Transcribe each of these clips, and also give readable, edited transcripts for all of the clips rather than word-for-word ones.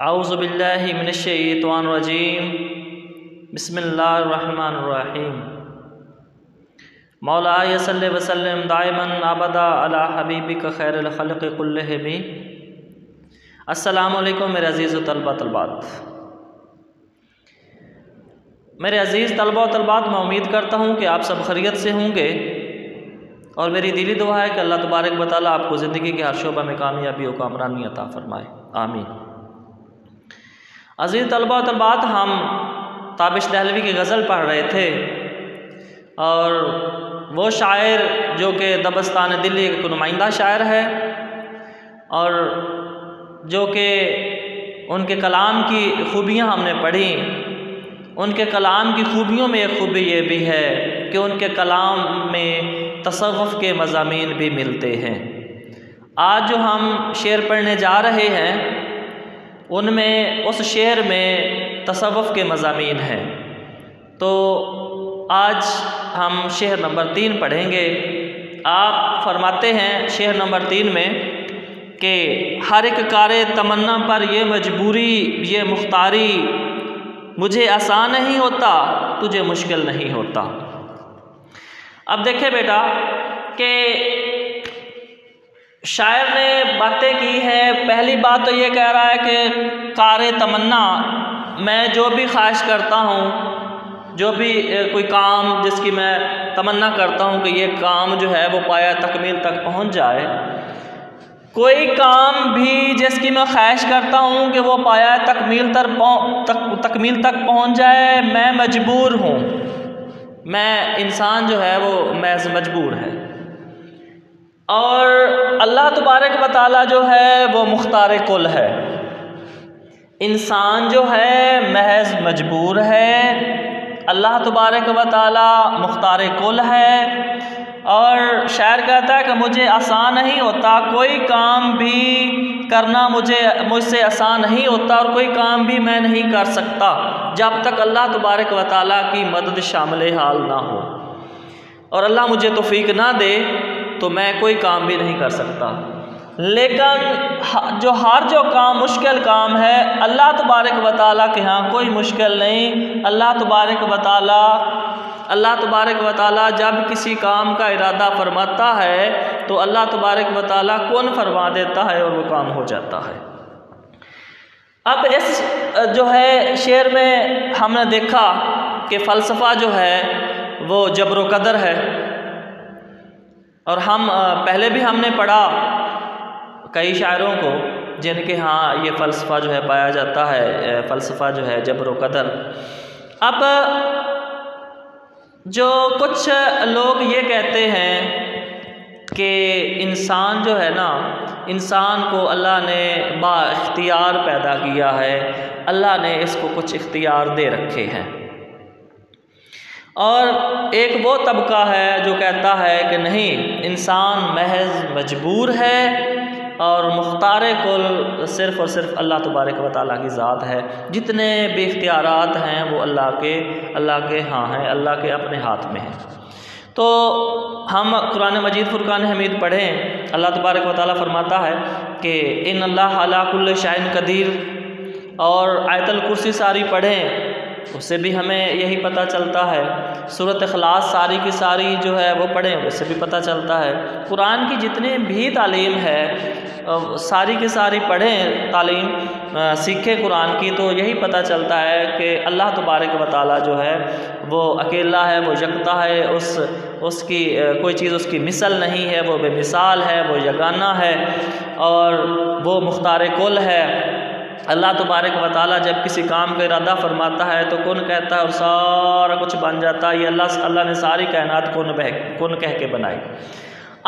औज़ु बिल्लाहि मिनश्शैतानिर्रजीम बिस्मिल्लाहिर्रहमानिर्रहीम। मौलाया सल्लि व सल्लिम दाइमन अबदा अला हबीबिक खैरिल खल्क़ि कुल्लिहिम। अस्सलामु अलैकुम मेरे अज़ीज़ तलबा तलबात। मेरे अज़ीज़ तलबा तलबात, मैं उम्मीद करता हूँ कि आप सब खैरियत से होंगे और मेरी दिली दुआ है कि अल्लाह तबारक व तआला आपको ज़िंदगी के हर शोबा में कामयाबी और कामरानी अता फ़रमाए, आमीन। अज़ीज़ तलबा तलबात, हम ताबिश दहलवी की गज़ल पढ़ रहे थे और वो शायर जो कि दबस्तान दिल्ली का नुमाइंदा शायर है और जो कि उनके कलाम की खूबियाँ हमने पढ़ी। उनके कलाम की खूबियों में एक खूबी ये भी है कि उनके कलाम में तसव्वुफ़ के मज़ामीन भी मिलते हैं। आज जो हम शेर पढ़ने जा रहे हैं उनमें उस शेर में तसव्वुफ़ के मज़ामीन हैं। तो आज हम शेर नंबर 3 पढ़ेंगे। आप फरमाते हैं शेर नंबर 3 में कि हर एक कारे तमन्ना पर ये मजबूरी ये मुख्तारी, मुझे आसान नहीं होता तुझे मुश्किल नहीं होता। अब देखें बेटा कि शायर ने बातें की है। पहली बात तो ये कह रहा है कि कारे तमन्ना, मैं जो भी ख्वाहिश करता हूँ, जो भी कोई काम जिसकी मैं तमन्ना करता हूँ कि ये काम जो है वो पाया तकमील तक पहुँच जाए, कोई काम भी जिसकी मैं ख्वाहिश करता हूँ कि वो पाया तकमील तक पहुँच जाए, मैं मजबूर हूँ। मैं इंसान जो है वो महज मजबूर है और अल्लाह तबारक व तआला जो है वो मुख्तार कुल है। इंसान जो है महज मजबूर है, अल्लाह तबारक व तआला मुख्तार कुल है। और शायर कहता है कि मुझे आसान नहीं होता, कोई काम भी करना मुझसे आसान नहीं होता और कोई काम भी मैं नहीं कर सकता जब तक अल्लाह तबारक व तआला की मदद शामिल हाल ना हो। और अल्लाह मुझे तौफीक ना दे तो मैं कोई काम भी नहीं कर सकता। लेकिन जो काम मुश्किल काम है, अल्लाह तबारक व तआला के यहाँ कोई मुश्किल नहीं। अल्लाह तबारक व तआला जब किसी काम का इरादा फरमाता है तो अल्लाह तबारक व तआला कौन फरमा देता है और वो काम हो जाता है। अब इस जो है शेर में हमने देखा कि फ़लसफ़ा जो है वो जबर कदर है। और हम पहले भी हमने पढ़ा कई शायरों को जिनके यहाँ ये फ़लसफ़ा जो है पाया जाता है, फ़लसफ़ा जो है जबर कदर। अब जो कुछ लोग ये कहते हैं कि इंसान जो है ना, इंसान को अल्लाह ने बाइख्तियार पैदा किया है, अल्लाह ने इसको कुछ इख्तियार दे रखे हैं। और एक वो तबका है जो कहता है कि नहीं, इंसान महज मजबूर है और मुख्तार कुल सिर्फ़ और सिर्फ अल्लाह तबारक व तआला की ज़ात है। जितने भी इख्तियारात हैं वो अल्लाह के हाँ हैं, अल्लाह के अपने हाथ में हैं। तो हम कुरान मजीद फुरकान हमीद पढ़ें, अल्लाह तबारक व तआला फरमाता है कि इन अल्लाह अला कुल्लि शैइन कदीर। और आयतुल कुर्सी सारी पढ़ें, उससे भी हमें यही पता चलता है। सूरत इखलास सारी की सारी जो है वो पढ़ें, उससे भी पता चलता है। कुरान की जितनी भी तालीम है सारी की सारी पढ़ें, तालीम सीखें कुरान की, तो यही पता चलता है कि अल्लाह तबारक व तआला जो है वो अकेला है, वो यकता है, उसकी कोई चीज़ उसकी मिसल नहीं है, वो बेमिसाल है, वो यगाना है और वो मुख्तार कुल है। अल्लाह तबारक व तआला जब किसी काम का इरादा फरमाता है तो कौन कहता है और सारा कुछ बन जाता है। ये अल्लाह ने सारी कायनात कौन कह के बनाई।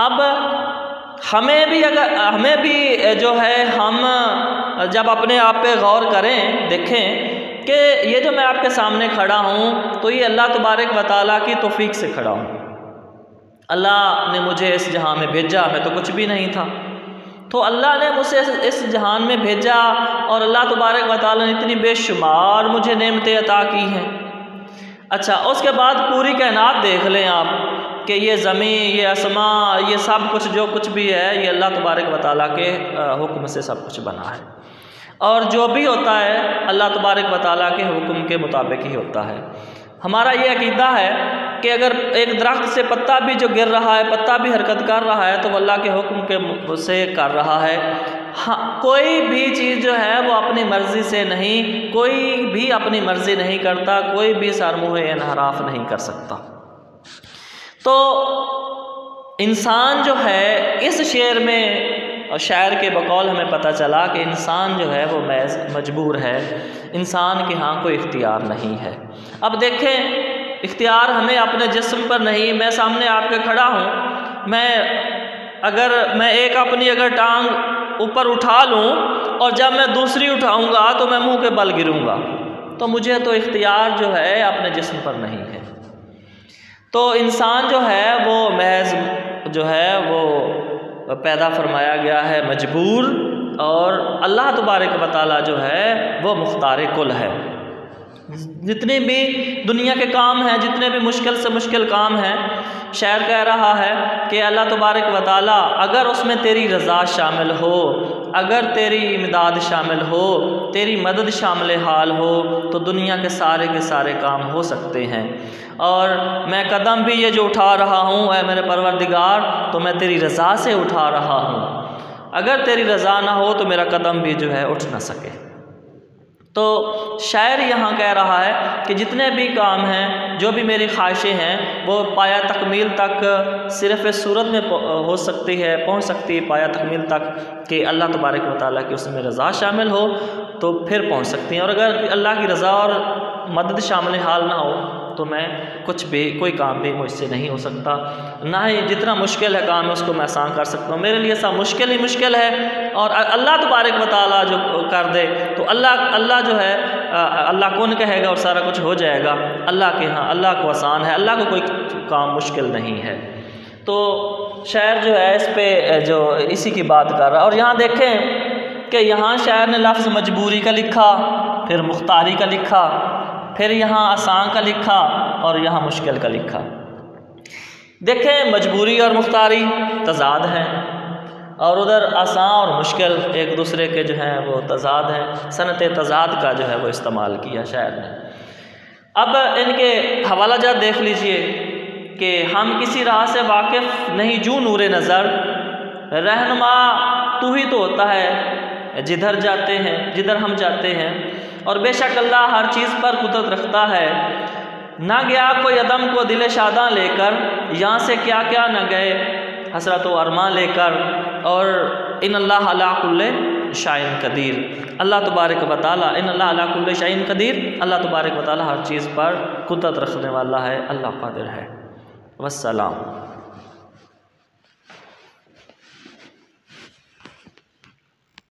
अब हमें भी जो है, हम जब अपने आप पे गौर करें, देखें कि ये जो मैं आपके सामने खड़ा हूँ तो ये अल्लाह तबारक व तआला की तौफीक से खड़ा हूँ। अल्लाह ने मुझे इस जहां में भेजा, मैं तो कुछ भी नहीं था, तो अल्लाह ने मुझे इस जहान में भेजा और अल्लाह तबारक व तआला ने इतनी बेशुमार मुझे नेमतें अता की हैं। अच्छा, उसके बाद पूरी कायनात देख लें आप कि ये ज़मीन, ये आसमां, ये सब कुछ जो कुछ भी है ये अल्लाह तबारक व तआला के हुक्म से सब कुछ बना है। और जो भी होता है अल्लाह तबारक व तआला के हुक्म के मुताबिक ही होता है। हमारा ये अकीदा है कि अगर एक दरख्त से पत्ता भी जो गिर रहा है, पत्ता भी हरकत कर रहा है, तो वो अल्लाह के हुक्म के से कर रहा है। हाँ, कोई भी चीज़ जो है वो अपनी मर्ज़ी से नहीं, कोई भी अपनी मर्ज़ी नहीं करता, कोई भी सरमुहे इनहराफ नहीं कर सकता। तो इंसान जो है, इस शेर में और शायर के बकौल हमें पता चला कि इंसान जो है वो महज मजबूर है, इंसान के यहाँ कोई इख्तियार नहीं है। अब देखें, इख्तियार हमें अपने जिस्म पर नहीं, मैं सामने आपके खड़ा हूँ, मैं एक अपनी अगर टांग ऊपर उठा लूँ और जब मैं दूसरी उठाऊँगा तो मैं मुँह के बल गिरूँगा, तो मुझे तो इख्तियार जो है अपने जिस्म पर नहीं है। तो इंसान जो है वो महज जो है वो पैदा फरमाया गया है मजबूर, और अल्लाह तबारक व तआला जो है वो मुख्तार कुल है। जितने भी दुनिया के काम हैं, जितने भी मुश्किल से मुश्किल काम हैं, शायर कह रहा है कि अल्लाह तबारक व तआला अगर उसमें तेरी रज़ा शामिल हो, अगर तेरी इमदाद शामिल हो, तेरी मदद शामिल हाल हो, तो दुनिया के सारे काम हो सकते हैं। और मैं कदम भी ये जो उठा रहा हूँ ऐ मेरे परवरदिगार, तो मैं तेरी रज़ा से उठा रहा हूँ। अगर तेरी रज़ा ना हो तो मेरा कदम भी जो है उठ ना सके। तो शायर यहाँ कह रहा है कि जितने भी काम हैं, जो भी मेरी ख्वाहिशें हैं, वो पाया तकमील तक सिर्फ़ सूरत में हो सकती है, पहुँच सकती है पाया तकमील तक कि अल्लाह तबारक व तआला की उसमें रज़ा शामिल हो, तो फिर पहुँच सकती हैं। और अगर अल्लाह की रज़ा और मदद शामिल हाल ना हो तो मैं कोई काम भी मुझसे नहीं हो सकता, ना ही जितना मुश्किल है काम है उसको मैं आसान कर सकता हूँ। मेरे लिए सब मुश्किल ही मुश्किल है, और अल्लाह तबारक व तआला जो कर दे तो अल्लाह जो है अल्लाह कौन कहेगा और सारा कुछ हो जाएगा। अल्लाह के यहाँ अल्लाह को आसान है, अल्लाह को कोई काम मुश्किल नहीं है। तो शायर जो है इस पे जो इसी की बात कर रहा है। और यहाँ देखें कि यहाँ शायर ने लफ्ज़ मजबूरी का लिखा, फिर मुख्तारी का लिखा, फिर यहाँ आसान का लिखा और यहाँ मुश्किल का लिखा। देखें, मजबूरी और मुख्तारी तज़ाद हैं, और उधर आसान और मुश्किल एक दूसरे के जो हैं वो तज़ाद हैं। सनत तज़ाद का जो है वो इस्तेमाल किया शायर ने। अब इनके हवाला जात देख लीजिए कि हम किसी राह से वाकिफ़ नहीं जूं नूरे नज़र, रहनुमा तू ही तो होता है जिधर जाते हैं, जिधर हम जाते हैं, और बेशक अल्लाह हर चीज़ पर कुदरत रखता है। ना गया कोई अदम को दिल शादां लेकर, यहाँ से क्या क्या न गए हसरत व अरमान लेकर, और इन अल्लाह अला कुल्ले शाइन कदीर, अल्लाह तबारक व तआला इन अल्लाह अला कुल्ले शाइन कदीर, अल्लाह तबारक व तआला हर चीज़ पर कुदरत रखने वाला है, अल्लाह कादिर है। वस्सलाम।